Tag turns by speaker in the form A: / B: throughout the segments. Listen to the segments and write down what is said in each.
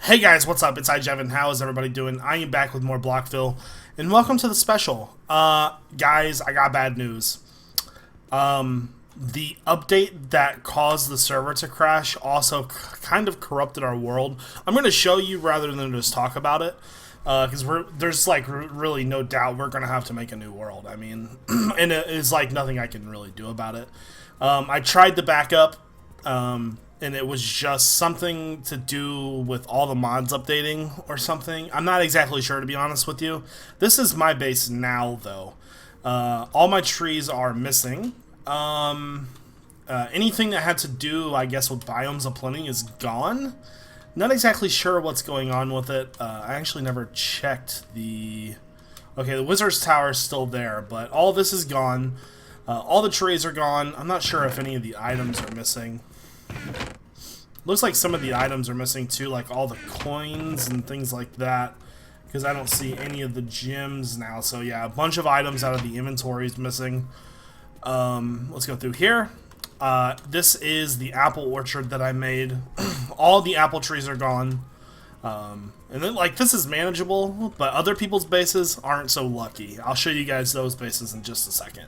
A: Hey guys, what's up? It's iJevin. How is everybody doing? I am back with more Blockville, and welcome to the special. Guys, I got bad news. The update that caused the server to crash also kind of corrupted our world. I'm going to show you rather than just talk about it, because there's like really no doubt we're going to have to make a new world. I mean, and it is like nothing I can really do about it. I tried the backup, and it was just something to do with all the mods updating or something. I'm not exactly sure, to be honest with you. This is my base now, though. All my trees are missing. Anything that had to do, I guess, with biomes of plenty is gone. Not exactly sure what's going on with it. I actually never checked the... Okay, the Wizard's Tower is still there, but all this is gone. All the trees are gone. I'm not sure if any of the items are missing. Looks like some of the items are missing too, like all the coins and things like that, because I don't see any of the gems now. So yeah, a bunch of items out of the inventory is missing. Let's go through here. This is the apple orchard that I made. All the apple trees are gone. And then, like, this is manageable, but other people's bases aren't so lucky. I'll show you guys those bases in just a second.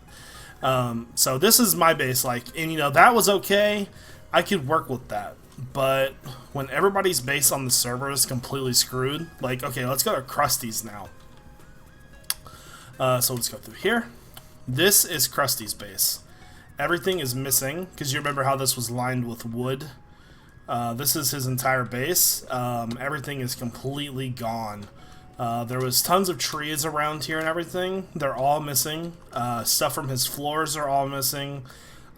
A: So this is my base, like, and you know, that was okay. I could work with that. But when everybody's base on the server is completely screwed, like, okay, let's go to Krusty's now. So let's go through here. This is Krusty's base. Everything is missing, because you remember how this was lined with wood. This is his entire base. Everything is completely gone. There was tons of trees around here and everything. They're all missing. Stuff from his floors are all missing.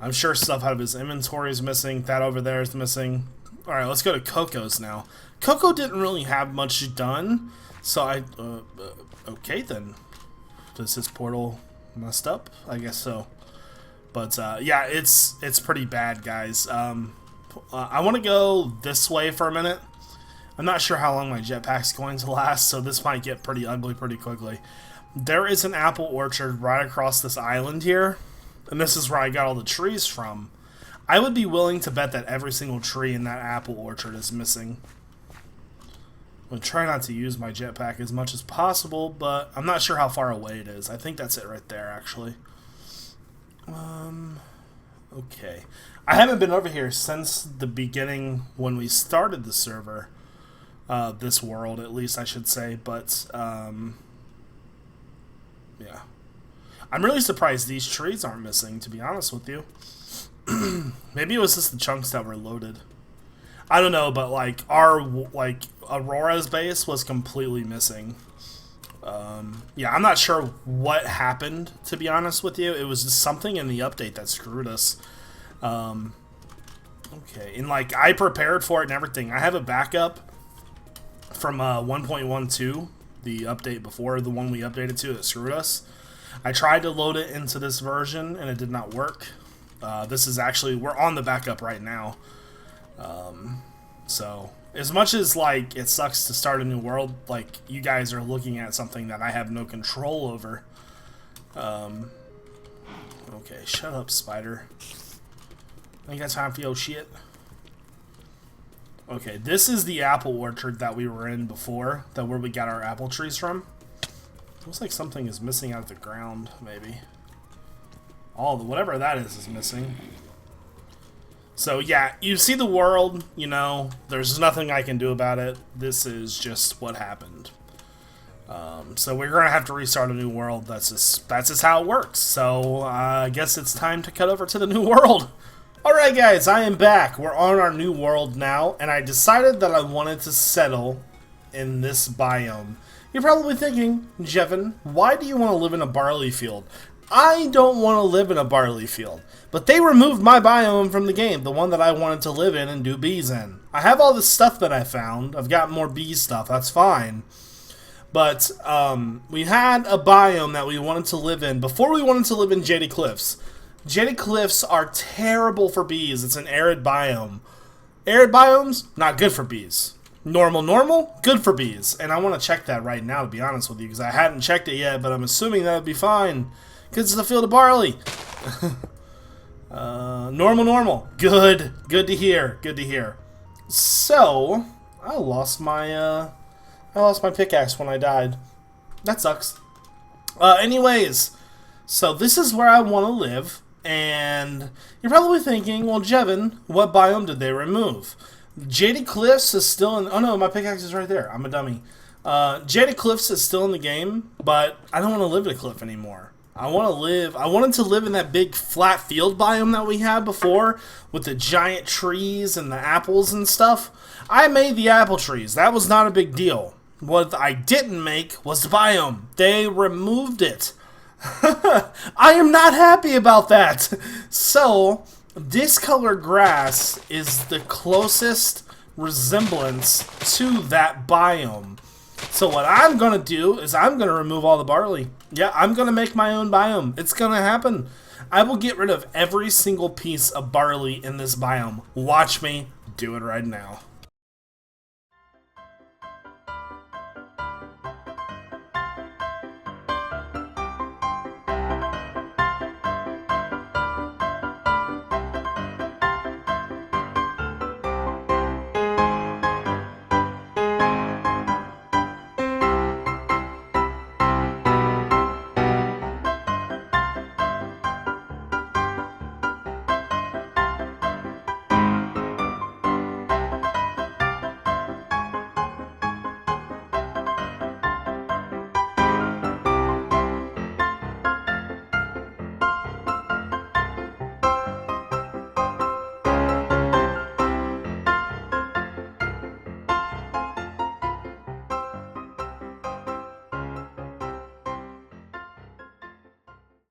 A: I'm sure stuff out of his inventory is missing. That over there is missing. Alright, let's go to Coco's now. Coco didn't really have much done, so okay then. Does his portal messed up? I guess so. But, yeah, it's pretty bad, guys. I want to go this way for a minute. I'm not sure how long my jetpack's going to last, so this might get pretty ugly pretty quickly. There is an apple orchard right across this island here. And this is where I got all the trees from. I would be willing to bet that every single tree in that apple orchard is missing. I'm going to try not to use my jetpack as much as possible, but I'm not sure how far away it is. I think that's it right there, actually. Okay. I haven't been over here since the beginning when we started the server. This world, at least, I should say. But, yeah. I'm really surprised these trees aren't missing, to be honest with you. Maybe it was just the chunks that were loaded. I don't know, but like Aurora's base was completely missing. Yeah, I'm not sure what happened, to be honest with you. It was just something in the update that screwed us. Okay, and like I prepared for it and everything. I have a backup from 1.12, the update before the one we updated to that screwed us. I tried to load it into this version and it did not work. This is actually, we're on the backup right now. So as much as like it sucks to start a new world, like you guys are looking at something that I have no control over. Okay, shut up, spider. Ain't got time for your shit. Okay, this is the apple orchard that we were in before, where we got our apple trees from. Looks like something is missing out of the ground, maybe. Whatever that is missing. So yeah, you see the world, you know, there's nothing I can do about it. This is just what happened. So we're gonna have to restart a new world. That's just how it works. So I guess it's time to cut over to the new world. Alright guys, I am back. We're on our new world now, and I decided that I wanted to settle in this biome. You're probably thinking, Jevin, why do you want to live in a barley field? I don't want to live in a barley field, but they removed my biome from the game, the one that I wanted to live in and do bees in. I have all this stuff that I found. I've got more bee stuff, that's fine. But we had a biome that we wanted to live in before we wanted to live in Jaded Cliffs. Jaded Cliffs are terrible for bees. It's an arid biome. Arid biomes, not good for bees. Normal, good for bees. And I want to check that right now, to be honest with you, because I hadn't checked it yet, but I'm assuming that would be fine. Because it's a field of barley.
B: Normal. Good to hear.
A: So I lost my pickaxe when I died. That sucks. Anyways, so this is where I want to live, and you're probably thinking, well, Jevin, what biome did they remove? Jaded Cliffs is still in. Oh no, my pickaxe is right there. I'm a dummy. Jaded Cliffs is still in the game, but I don't want to live at a cliff anymore. I wanted to live in that big flat field biome that we had before with the giant trees and the apples and stuff. I made the apple trees. That was not a big deal. What I didn't make was the biome. They removed it. I am not happy about that. So, discolored grass is the closest resemblance to that biome. So what I'm going to do is I'm going to remove all the barley. Yeah, I'm going to make my own biome. It's going to happen. I will get rid of every single piece of barley in this biome. Watch me do it right now.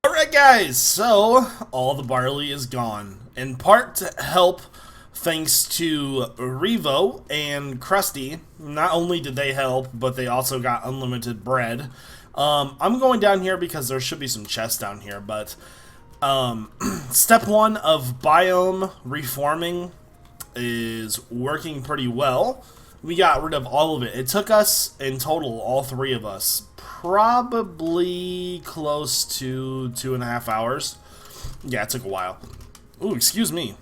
A: Alright guys, so all the barley is gone. In part to help thanks to Revo and Krusty. Not only did they help, but they also got unlimited bread. I'm going down here because there should be some chests down here, but step 1 of biome reforming is working pretty well. We got rid of all of it. It took us, in total, all 3 of us, probably close to 2.5 hours. Yeah, it took a while. Ooh, excuse me.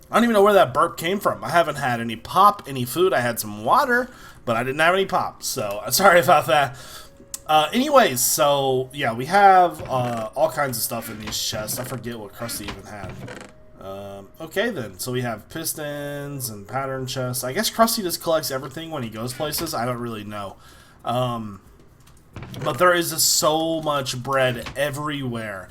A: I don't even know where that burp came from. I haven't had any pop, any food. I had some water, but I didn't have any pop, so sorry about that. Anyways, so yeah, we have all kinds of stuff in these chests. I forget what Krusty even had. Okay then, so we have pistons and pattern chests. I guess Krusty just collects everything when he goes places. I don't really know. But there is just so much bread everywhere.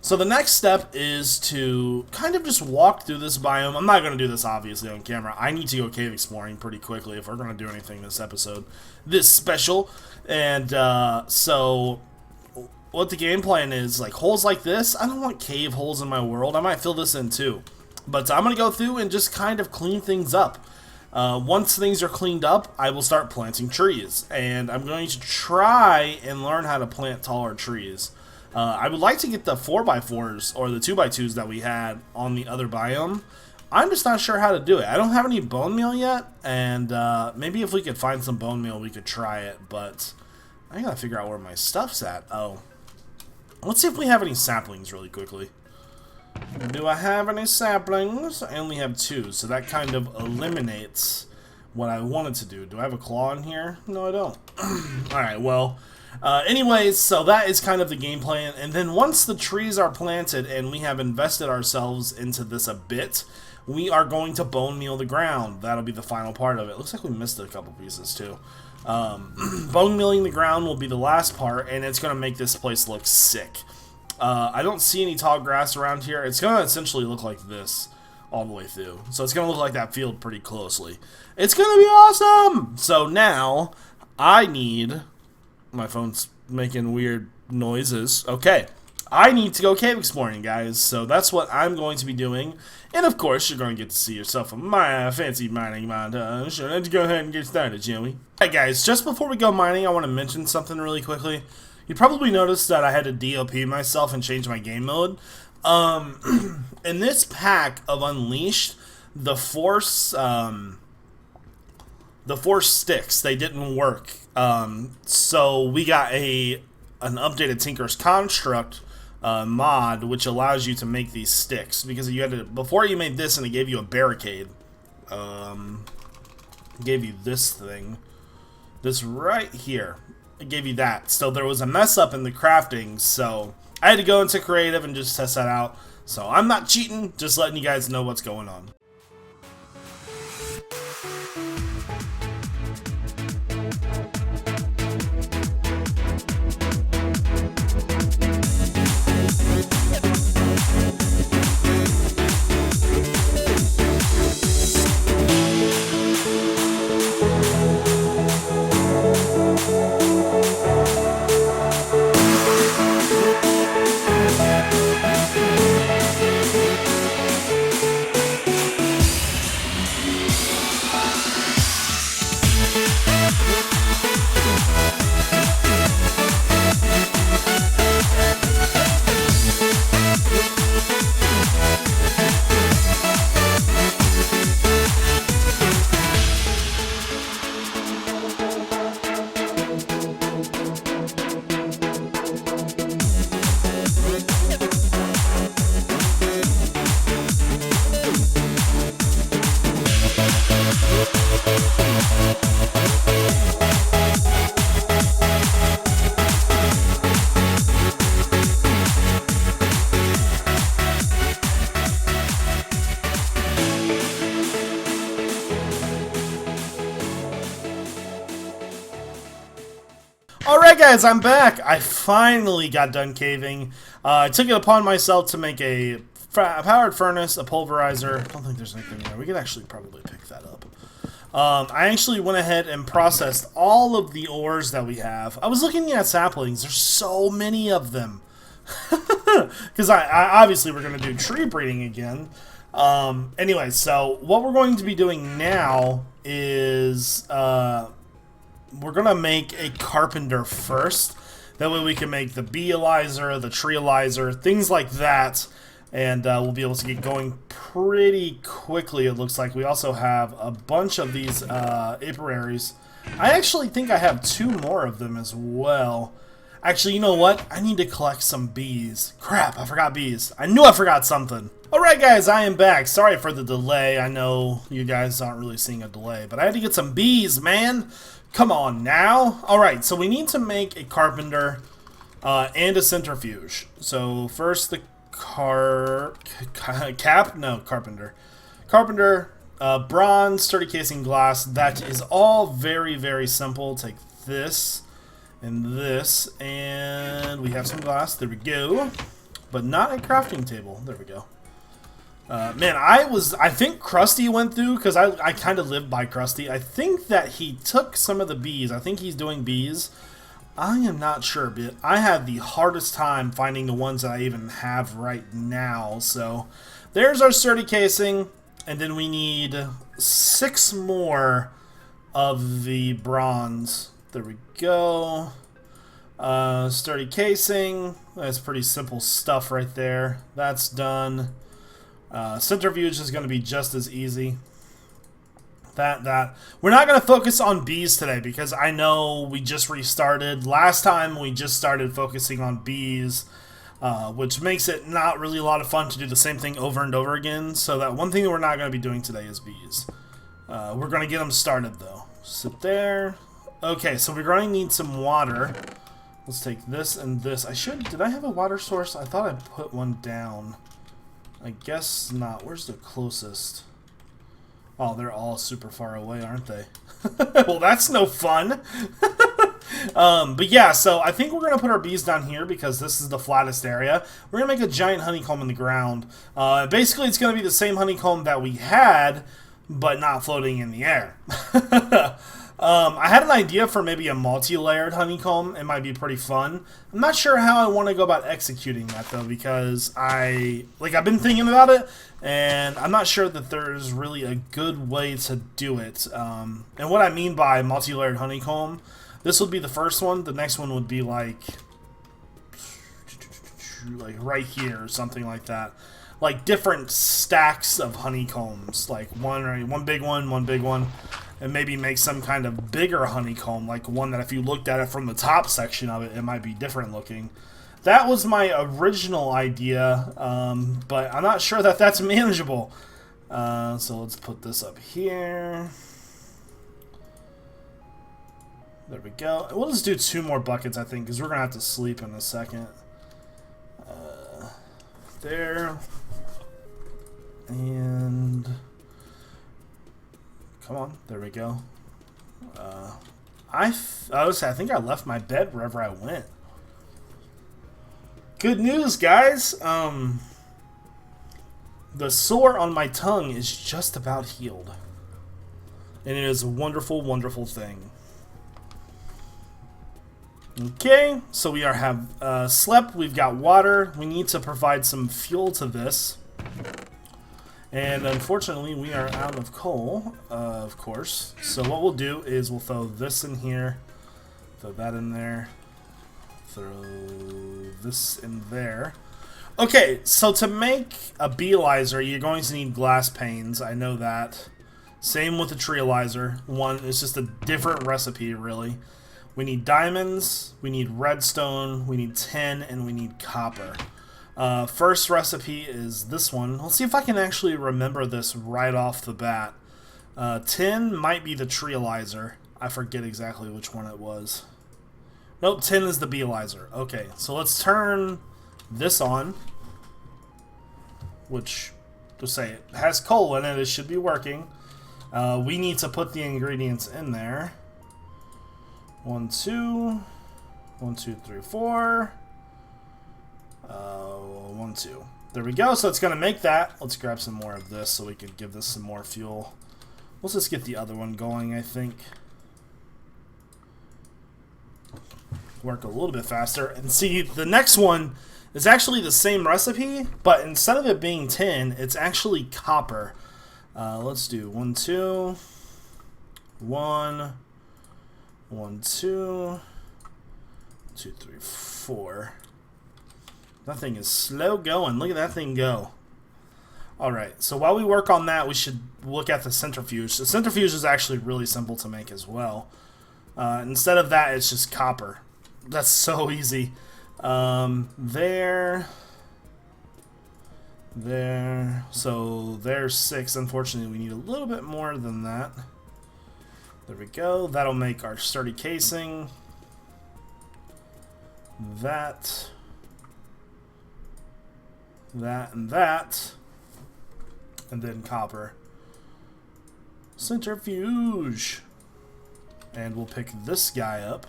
A: So the next step is to kind of just walk through this biome. I'm not going to do this obviously on camera. I need to go cave exploring pretty quickly if we're going to do anything this episode. This special. And so what the game plan is, like holes like this, I don't want cave holes in my world. I might fill this in too. But I'm going to go through and just kind of clean things up. Once things are cleaned up, I will start planting trees. And I'm going to try and learn how to plant taller trees. I would like to get the 4x4s or the 2x2s that we had on the other biome. I'm just not sure how to do it. I don't have any bone meal yet, and maybe if we could find some bone meal, we could try it, but I gotta figure out where my stuff's at. Oh. Let's see if we have any saplings really quickly. Do I have any saplings? I only have 2, so that kind of eliminates what I wanted to do. Do I have a claw in here? No, I don't. Alright, well... anyways, so that is kind of the game plan, and then once the trees are planted and we have invested ourselves into this a bit, we are going to bone meal the ground. That'll be the final part of it. Looks like we missed a couple pieces too. Bone mealing the ground will be the last part, and it's going to make this place look sick. I don't see any tall grass around here. It's going to essentially look like this all the way through. So it's going to look like that field pretty closely. It's going to be awesome! So now, I need... My phone's making weird noises. Okay. I need to go cave exploring, guys. So that's what I'm going to be doing. And of course, you're going to get to see yourself a fancy mining montage. Let's go ahead and get started, shall we? Alright, guys. Just before we go mining, I want to mention something really quickly. You probably noticed that I had to DOP myself and change my game mode. In this pack of Unleashed, the force sticks, they didn't work. So we got an updated Tinker's Construct mod, which allows you to make these sticks, because you had to, before you made this and it gave you a barricade. Gave you this thing. This right here. I gave you that. So there was a mess up in the crafting, so I had to go into creative and just test that out. So I'm not cheating, just letting you guys know what's going on. Alright guys, I'm back! I finally got done caving. I took it upon myself to make a powered furnace, a pulverizer. I don't think there's anything there. We could actually probably pick that up. I actually went ahead and processed all of the ores that we have. I was looking at saplings. There's so many of them. Because obviously we're going to do tree breeding again. Anyway, so what we're going to be doing now is we're going to make a carpenter first. That way we can make the bee-elizer, the tree-elizer, things like that. And we'll be able to get going pretty quickly, it looks like. We also have a bunch of these apiaries. I actually think I have 2 more of them as well. Actually, you know what? I need to collect some bees. Crap, I forgot bees. I knew I forgot something. Alright guys, I am back. Sorry for the delay. I know you guys aren't really seeing a delay, but I had to get some bees, man. Come on now. Alright, so we need to make a carpenter and a centrifuge. So first the carpenter. Carpenter, bronze, sturdy casing glass. That is all very, very simple. Take this and this, and we have some glass. There we go. But not a crafting table. There we go. Man, I think Krusty went through, because I kind of live by Krusty. I think that he took some of the bees. I think he's doing bees. I am not sure, but I had the hardest time finding the ones that I even have right now. So there's our sturdy casing, and then we need 6 more of the bronze. There we go. Sturdy casing. That's pretty simple stuff right there. That's done. Centrifuge is going to be just as easy. We're not going to focus on bees today because I know we just restarted. Last time we just started focusing on bees, which makes it not really a lot of fun to do the same thing over and over again. So that one thing that we're not going to be doing today is bees. We're going to get them started though. Sit there. Okay, so we're going to need some water. Let's take this and this. Did I have a water source? I thought I put one down. I guess not. Where's the closest? Oh, they're all super far away, aren't they? Well, that's no fun. But yeah, so I think we're going to put our bees down here because this is the flattest area. We're going to make a giant honeycomb in the ground. Basically, it's going to be the same honeycomb that we had, but not floating in the air. I had an idea for maybe a multi-layered honeycomb. It might be pretty fun. I'm not sure how I want to go about executing that though, because I've been thinking about it, and I'm not sure that there's really a good way to do it. And what I mean by multi-layered honeycomb, this would be the first one. The next one would be like right here or something like that. Like different stacks of honeycombs, like one big one, and maybe make some kind of bigger honeycomb, like one that if you looked at it from the top section of it, it might be different looking. That was my original idea, but I'm not sure that that's manageable. So let's put this up here. There we go. We'll just do 2 more buckets, I think, because we're going to have to sleep in a second. There. And... come on. There we go. I think I left my bed wherever I went. Good news, guys. The sore on my tongue is just about healed. And it is a wonderful, wonderful thing. Okay, so we have slept, we've got water, we need to provide some fuel to this. And unfortunately, we are out of coal, of course. So what we'll do is we'll throw this in here, throw that in there, throw this in there. Okay, so to make a beelizer, you're going to need glass panes, I know that. Same with the treelizer. It's just a different recipe, really. We need diamonds, we need redstone, we need tin, and we need copper. First recipe is this one. Let's see if I can actually remember this right off the bat. Tin might be the treelizer. I forget exactly which one it was. Nope, tin is the beelizer. Okay, so let's turn this on. Which, to say it has coal in it, it should be working. We need to put the ingredients in there. 1, 2, 1, 2, 3, 4. 1, 2. There we go. So it's gonna make that. Let's grab some more of this so we can give this some more fuel. Let's just get the other one going, I think. Work a little bit faster. And see, the next one is actually the same recipe, but instead of it being tin, it's actually copper. Let's do 1, 2, 1, 1, 2, 2, 3, 4. That thing is slow going. Look at that thing go. Alright, so while we work on that, we should look at the centrifuge. The centrifuge is actually really simple to make as well. Instead of that, it's just copper. That's so easy. There. So there's 6. Unfortunately, we need a little bit more than that. There we go. That'll make our sturdy casing. That, and that. And then copper. Centrifuge. And we'll pick this guy up.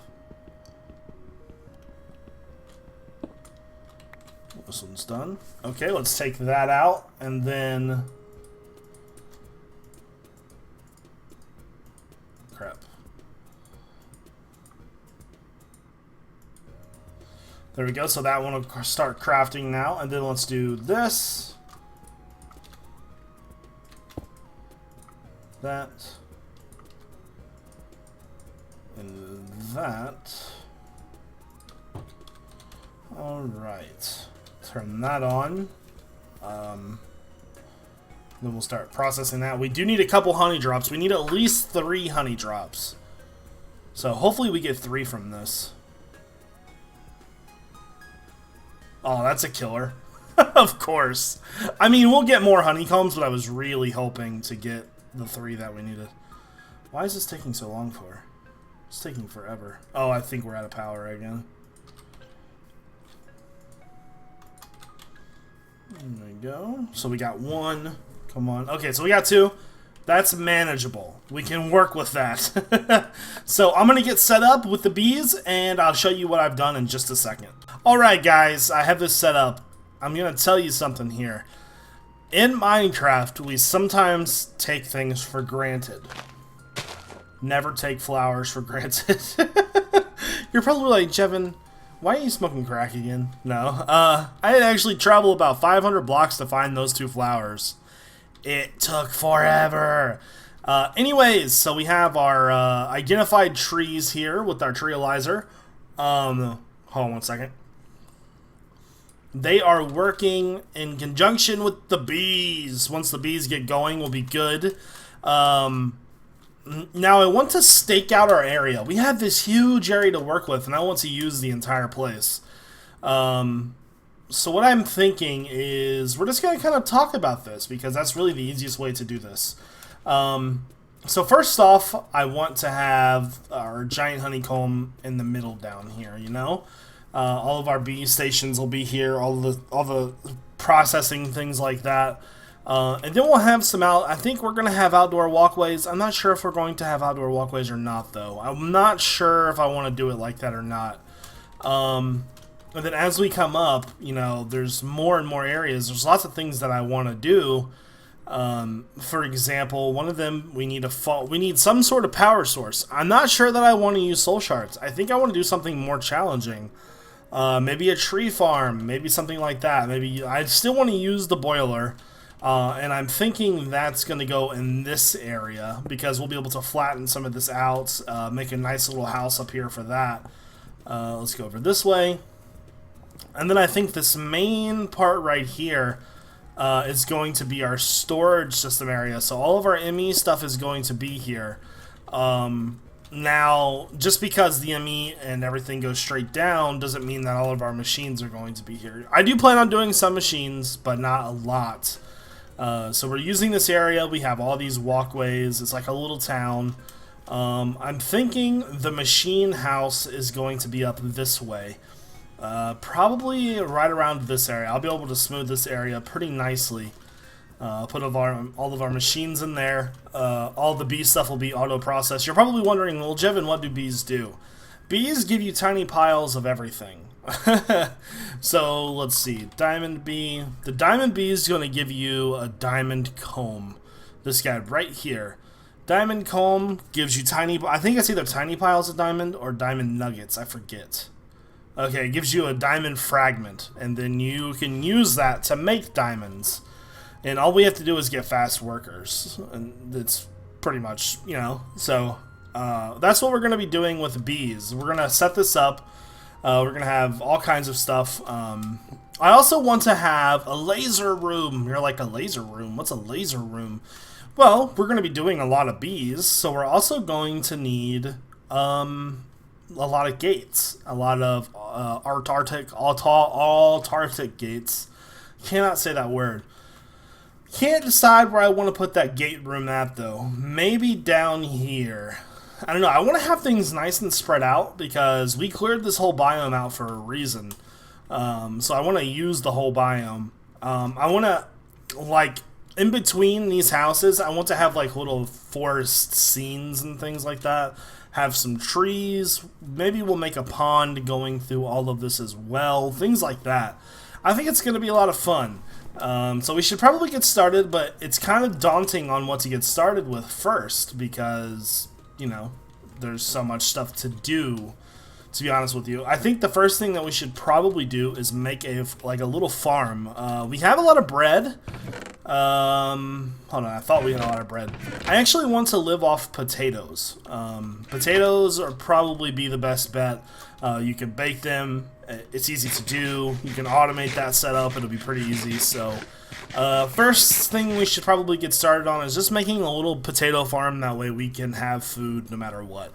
A: This one's done. Okay, let's take that out, and then... crap. There we go, so that one will start crafting now, and then let's do this. That. And that. Alright. Turn that on. Then we'll start processing that. We do need a couple honey drops. We need at least 3 honey drops. So hopefully we get 3 from this. Oh, that's a killer. Of course. I mean, we'll get more honeycombs, but I was really hoping to get the 3 that we needed. Why is this taking so long for? It's taking forever. Oh, I think we're out of power again. There we go. So we got 1. Come on. Okay, so we got 2. That's manageable. We can work with that. So I'm going to get set up with the bees, and I'll show you what I've done in just a second. Alright guys, I have this set up. I'm going to tell you something here. In Minecraft, we sometimes take things for granted. Never take flowers for granted. You're probably like, Jevin, why are you smoking crack again? No. I had actually traveled about 500 blocks to find those 2 flowers. It took forever. Anyways, so we have our identified trees here with our treelizer. Hold on 1 second. They are working in conjunction with the bees. Once the bees get going, we'll be good. Now I want to stake out our area. We have this huge area to work with, and I want to use the entire place. So what I'm thinking is we're just going to kind of talk about this, because that's really the easiest way to do this. So first off, I want to have our giant honeycomb in the middle down here, you know? All of our bee stations will be here, all the processing things like that. And then we'll have some I think we're going to have outdoor walkways. I'm not sure if we're going to have outdoor walkways or not, though. I'm not sure if I want to do it like that or not. And then as we come up, you know, there's more and more areas. There's lots of things that I want to do. For example, one of them, we need some sort of power source. I'm not sure that I want to use soul shards. I think I want to do something more challenging. Maybe a tree farm, maybe something like that. Maybe I still want to use the boiler. And I'm thinking that's going to go in this area because we'll be able to flatten some of this out, make a nice little house up here for that. Let's go over this way. And then I think this main part right here is going to be our storage system area. So all of our ME stuff is going to be here. Now, just because the ME and everything goes straight down doesn't mean that all of our machines are going to be here. I do plan on doing some machines, but not a lot. So we're using this area. We have all these walkways. It's like a little town. I'm thinking the machine house is going to be up this way. Probably right around this area. I'll be able to smooth this area pretty nicely. Put all of our machines in there. All the bee stuff will be auto-processed. You're probably wondering, well, Jevin, what do bees do? Bees give you tiny piles of everything. So let's see, diamond bee. The diamond bee is going to give you a diamond comb. This guy right here. Diamond comb gives you I think it's either tiny piles of diamond or diamond nuggets, I forget. Okay, it gives you a diamond fragment, and then you can use that to make diamonds. And all we have to do is get fast workers, and it's pretty much, you know, so that's what we're going to be doing with bees. We're going to set this up. We're going to have all kinds of stuff. I also want to have a laser room. You're like, a laser room? What's a laser room? Well, we're going to be doing a lot of bees, so we're also going to need a lot of gates. A lot of Antarctic gates. Cannot say that word. Can't decide where I want to put that gate room at, though. Maybe down here. I don't know, I want to have things nice and spread out because we cleared this whole biome out for a reason. So I want to use the whole biome. I want to, like, in between these houses, I want to have, like, little forest scenes and things like that. Have some trees. Maybe we'll make a pond going through all of this as well. Things like that. I think it's going to be a lot of fun. So we should probably get started, but it's kind of daunting on what to get started with first because, you know, there's so much stuff to do, to be honest with you. I think the first thing that we should probably do is make a little farm. We have a lot of bread. Hold on, I thought we had a lot of bread. I actually want to live off potatoes. Potatoes are probably be the best bet. You can bake them. It's easy to do. You can automate that setup. It'll be pretty easy. So first thing we should probably get started on is just making a little potato farm. That way we can have food no matter what.